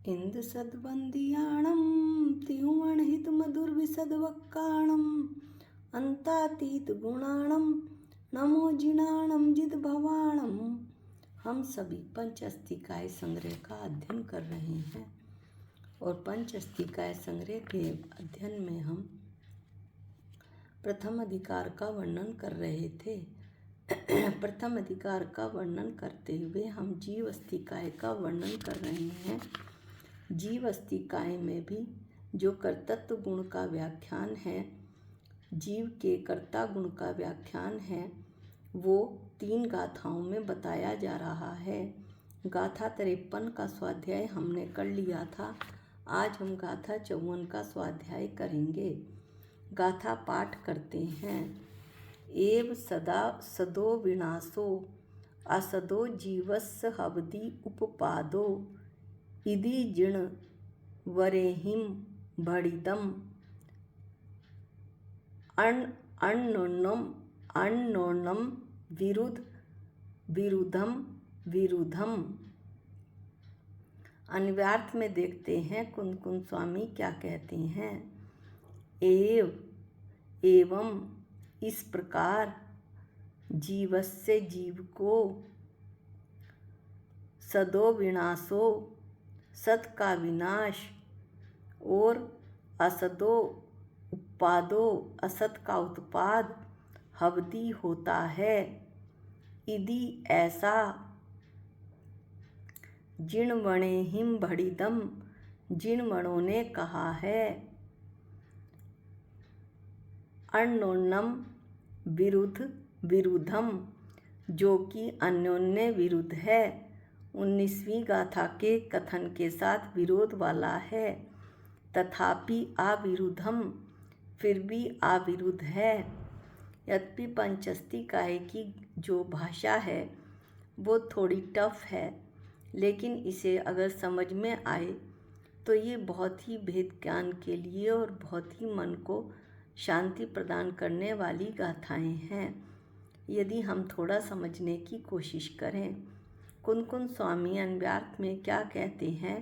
इंद सद्वंदियाणं त्रिभुवनहित मधुरविशदवक्काणं अंतातीत गुणाणं नमो जिनाणं जिद भवाणं। हम सभी पंचअस्तिकाय संग्रह का अध्ययन कर रहे हैं और पंचअस्तिकाय संग्रह के अध्ययन में हम प्रथम अधिकार का वर्णन कर रहे थे। प्रथम अधिकार का वर्णन करते हुए हम जीव अस्तिकाय का वर्णन कर रहे हैं। जीव अस्तिकाय में भी जो कर्तृत्व गुण का व्याख्यान है, जीव के कर्ता गुण का व्याख्यान है, वो 3 गाथाओं में बताया जा रहा है। गाथा 53 का स्वाध्याय हमने कर लिया था। आज हम गाथा 54 का स्वाध्याय करेंगे। गाथा पाठ करते हैं। एव सदा सदो विनाशो असदो जीवस्य हवदि उपपादो इदि जिण वरेहिम भड़िदम अण्णोन्नम विरुद्धम। अन्वयार्थ में देखते हैं कुंद स्वामी क्या कहते हैं। एवं इस प्रकार जीवस्य जीव को सदो विनाशो सत का विनाश और असदो उत्पादो असत का उत्पाद हवदी होता है। इदि ऐसा जिणवणेहिम भड़िदम जिणवणों ने कहा है। अण्णोन्नम विरुद्धम जो कि अन्योन्य विरुद्ध है, 19वीं गाथा के कथन के साथ विरोध वाला है। तथापि अविरुद्धम फिर भी अविरुद्ध है। यद्यपि पंचअस्तिकाय की जो भाषा है वो थोड़ी टफ है, लेकिन इसे अगर समझ में आए तो ये बहुत ही भेद ज्ञान के लिए और बहुत ही मन को शांति प्रदान करने वाली गाथाएं हैं, यदि हम थोड़ा समझने की कोशिश करें। कुंद स्वामी अन्वयार्थ में क्या कहते हैं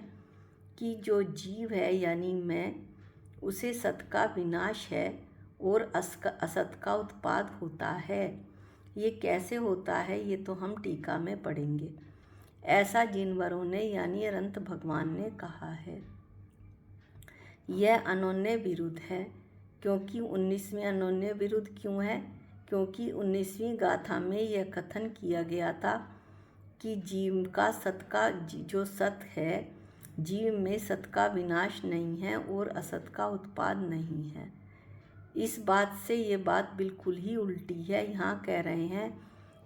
कि जो जीव है यानी मैं, उसे सत का विनाश है और असत का उत्पाद होता है। ये कैसे होता है ये तो हम टीका में पढ़ेंगे। ऐसा जिनवरों ने यानी अनंत भगवान ने कहा है। यह अनोन्य विरुद्ध है। क्योंकि 19वें अनोन्य विरुद्ध क्यों है? क्योंकि 19वीं गाथा में यह कथन किया गया था कि जीव का सत का जो सत है, जीव में सत का विनाश नहीं है और असत का उत्पाद नहीं है। इस बात से ये बात बिल्कुल ही उल्टी है। यहाँ कह रहे हैं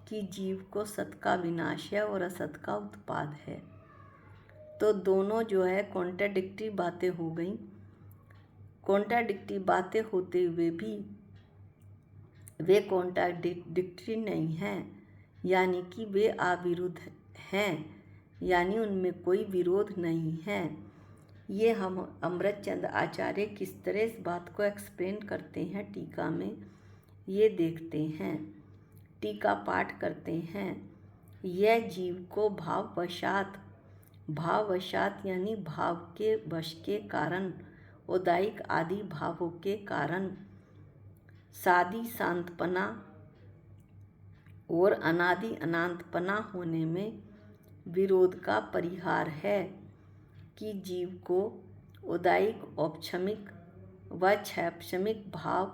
कि जीव को सत का विनाश है और असत का उत्पाद है। तो दोनों जो है कॉन्ट्राडिक्टरी बातें हो गई। कॉन्ट्राडिक्टरी बातें होते हुए भी वे कॉन्ट्राडिक्टरी नहीं हैं, यानी कि वे अविरुद्ध हैं, यानी उनमें कोई विरोध नहीं है। ये हम अमृतचंद आचार्य किस तरह इस बात को एक्सप्लेन करते हैं टीका में, ये देखते हैं। टीका पाठ करते हैं। यह जीव को भाववशात यानी भाव के वश के कारण, उदायिक आदि भावों के कारण, सादी शांतपना और अनादि अनंतपना होने में विरोध का परिहार है कि जीव को उदायिक औपक्षमिक व क्षैपक्षमिक भाव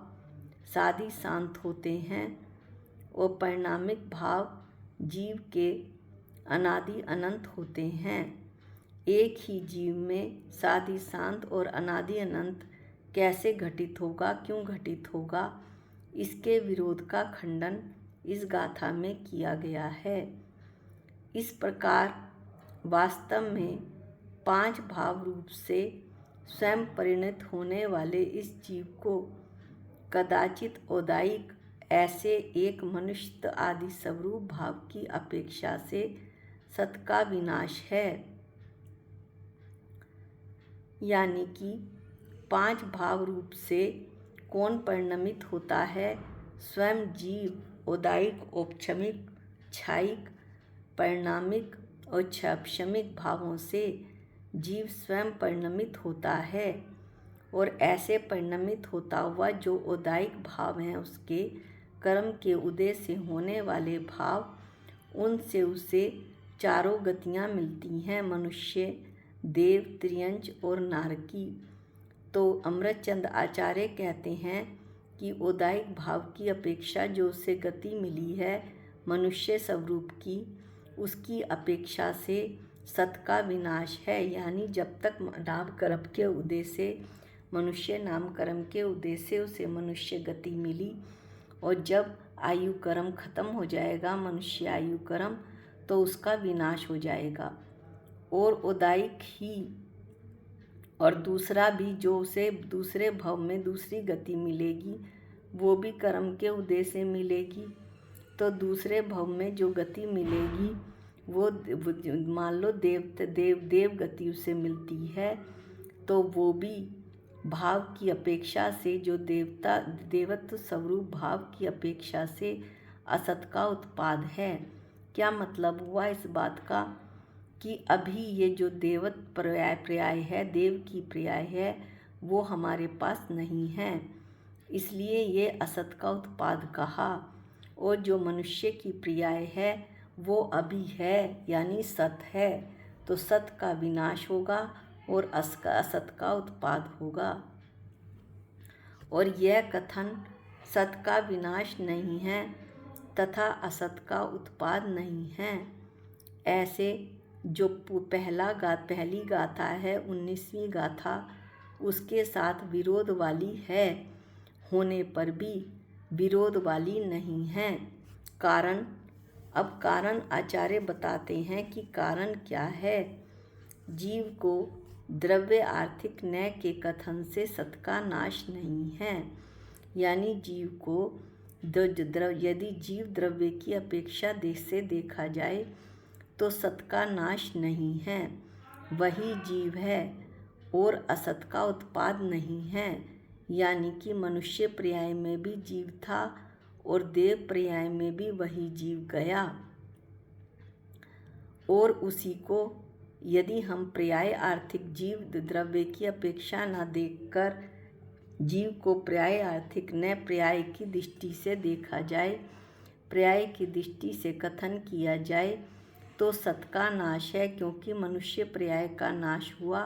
सादी शांत होते हैं और परिणामिक भाव जीव के अनादि अनंत होते हैं। एक ही जीव में सादी शांत और अनादि अनंत कैसे घटित होगा, क्यों घटित होगा, इसके विरोध का खंडन इस गाथा में किया गया है। इस प्रकार वास्तव में 5 भाव रूप से स्वयं परिणत होने वाले इस जीव को कदाचित औदायिक ऐसे एक मनुष्य आदि स्वरूप भाव की अपेक्षा से सत का विनाश है। यानी कि 5 भाव रूप से कौन परिणमित होता है? स्वयं जीव औदायिक, औपक्षमिक, क्षायिक, परिणामिक और क्षैपक्षमिक भावों से जीव स्वयं परिणमित होता है और ऐसे परिणमित होता हुआ जो औदायिक भाव हैं उसके कर्म के उदय से होने वाले भाव उनसे उसे चारों गतियाँ मिलती हैं, मनुष्य, देव, त्रियंच और नारकी। तो अमृतचंद आचार्य कहते हैं कि औदायिक भाव की अपेक्षा जो उसे गति मिली है मनुष्य स्वरूप की, उसकी अपेक्षा से सत का विनाश है। यानी जब तक नाम कर्म के उदय से मनुष्य नाम कर्म के उदय से उसे मनुष्य गति मिली, और जब आयु कर्म खत्म हो जाएगा मनुष्य आयु कर्म, तो उसका विनाश हो जाएगा। और औदायिक ही और दूसरा भी जो उसे दूसरे भव में दूसरी गति मिलेगी वो भी कर्म के उदय से मिलेगी। तो दूसरे भव में जो गति मिलेगी वो मान लो देव गति उसे मिलती है, तो वो भी भाव की अपेक्षा से जो देवत्व स्वरूप भाव की अपेक्षा से असत का उत्पाद है। क्या मतलब हुआ इस बात का कि अभी ये जो देवत पर्याय है, देव की पर्याय है, वो हमारे पास नहीं है, इसलिए ये असत का उत्पाद कहा। और जो मनुष्य की पर्याय है वो अभी है यानी सत है, तो सत का विनाश होगा और असत का उत्पाद होगा। और यह कथन सत का विनाश नहीं है तथा असत का उत्पाद नहीं है। ऐसे जो पहली गाथा है 19वीं गाथा उसके साथ विरोध वाली है, होने पर भी विरोध वाली नहीं है। कारण, अब कारण आचार्य बताते हैं कि कारण क्या है। जीव को द्रव्य आर्थिक न्याय के कथन से सत का नाश नहीं है। यानी जीव को यदि जीव द्रव्य की अपेक्षा से देखा जाए तो सत का नाश नहीं है, वही जीव है और असत का उत्पाद नहीं है। यानी कि मनुष्य पर्याय में भी जीव था और देव पर्याय में भी वही जीव गया, और उसी को यदि हम पर्याय आर्थिक जीव द्रव्य की अपेक्षा न देखकर जीव को पर्याय आर्थिक न पर्याय की दृष्टि से देखा जाए, पर्याय की दृष्टि से कथन किया जाए तो सत का नाश है, क्योंकि मनुष्य पर्याय का नाश हुआ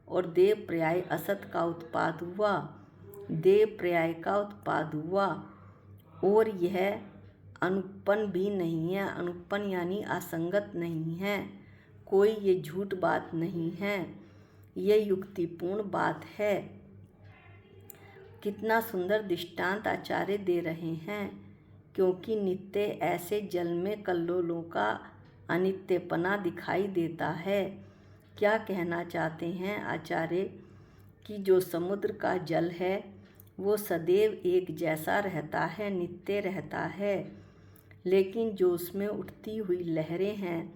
और देव पर्याय असत का उत्पाद हुआ, देव पर्याय का उत्पाद हुआ। और यह अनुपन्न भी नहीं है, अनुपन्न यानी असंगत नहीं है, कोई ये झूठ बात नहीं है, ये युक्तिपूर्ण बात है। कितना सुंदर दृष्टांत आचार्य दे रहे हैं, क्योंकि नित्य ऐसे जल में कल्लोलों का अनित्यपना दिखाई देता है। क्या कहना चाहते हैं आचार्य कि जो समुद्र का जल है वो सदैव एक जैसा रहता है, नित्य रहता है, लेकिन जो उसमें उठती हुई लहरें हैं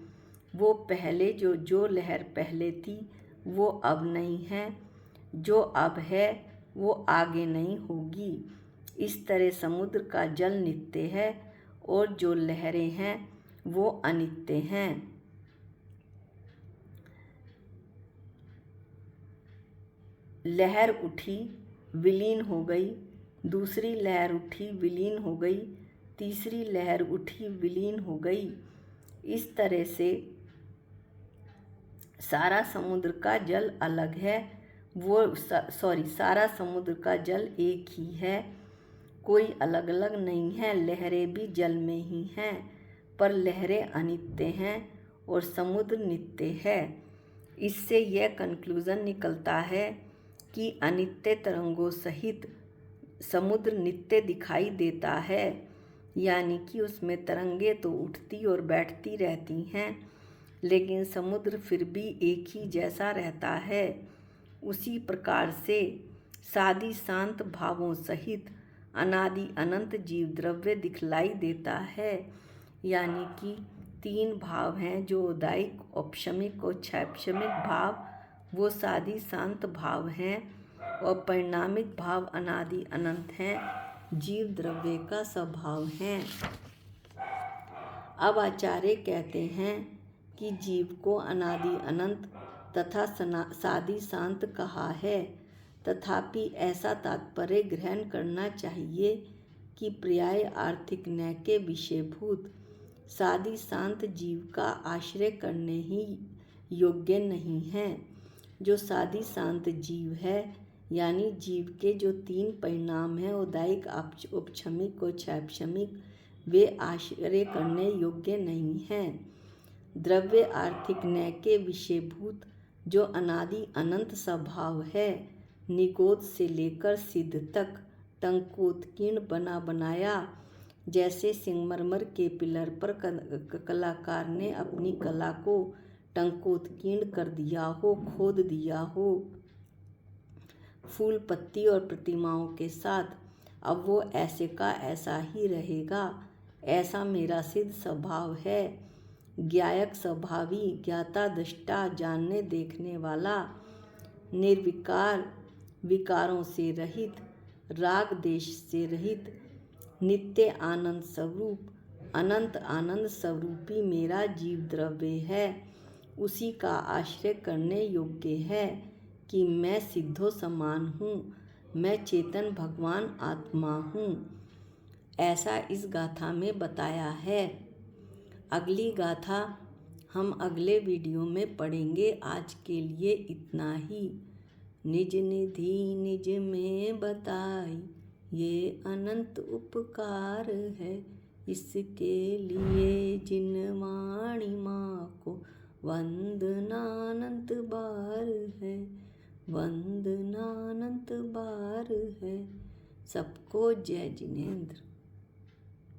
वो पहले जो लहर पहले थी वो अब नहीं है, जो अब है वो आगे नहीं होगी। इस तरह समुद्र का जल नित्य है और जो लहरें हैं वो अनित्य हैं। लहर उठी विलीन हो गई, दूसरी लहर उठी विलीन हो गई, तीसरी लहर उठी विलीन हो गई। इस तरह से सारा समुद्र का जल अलग है, सारा समुद्र का जल एक ही है, कोई अलग अलग नहीं है। लहरें भी जल में ही हैं, पर लहरें अनित्य हैं और समुद्र नित्य है। इससे यह कंक्लूज़न निकलता है कि अनित्य तरंगों सहित समुद्र नित्य दिखाई देता है, यानी कि उसमें तरंगे तो उठती और बैठती रहती हैं, लेकिन समुद्र फिर भी एक ही जैसा रहता है। उसी प्रकार से सादी शांत भावों सहित अनादि अनंत जीव द्रव्य दिखलाई देता है। यानी कि 3 भाव हैं, जो उदायिक, औपशमिक और क्षैपशमिक भाव, वो सादी शांत भाव हैं, और परिणामिक भाव अनादि अनंत हैं, जीव द्रव्य का स्वभाव हैं। अब आचार्य कहते हैं कि जीव को अनादि अनंत तथा सादी शांत कहा है। तथापि ऐसा तात्पर्य ग्रहण करना चाहिए कि पर्याय आर्थिक न्याय के विषयभूत सादी शांत जीव का आश्रय करने ही योग्य नहीं है। जो सादी शांत जीव है, यानी जीव के जो तीन परिणाम हैं, औदायिक, औपक्षमिक और क्षैपक्षमिक, वे आश्रय करने योग्य नहीं हैं। द्रव्य आर्थिक न्याय के विषयभूत जो अनादि अनंत स्वभाव है, निगोद से लेकर सिद्ध तक टंकोत्कीर्ण बना बनाया, जैसे संगमरमर के पिलर पर कलाकार ने अपनी कला को टंकोत्कीर्ण कर दिया हो, खोद दिया हो, फूल पत्ती और प्रतिमाओं के साथ, अब वो ऐसे का ऐसा ही रहेगा। ऐसा मेरा सिद्ध स्वभाव है। ज्ञायक स्वभावी, ज्ञाता दृष्टा, जानने देखने वाला, निर्विकार, विकारों से रहित, राग देश से रहित, नित्य आनंद स्वरूप, अनंत आनंद स्वरूपी मेरा जीव द्रव्य है। उसी का आश्रय करने योग्य है कि मैं सिद्धो समान हूँ, मैं चेतन भगवान आत्मा हूँ। ऐसा इस गाथा में बताया है। अगली गाथा हम अगले वीडियो में पढ़ेंगे। आज के लिए इतना ही। निज निधि निज में बताई, ये अनंत उपकार है। इसके लिए जिन वाणी माँ को वंदनानंत बार है, वंदनानंत बार है। सबको जय जिनेंद्र।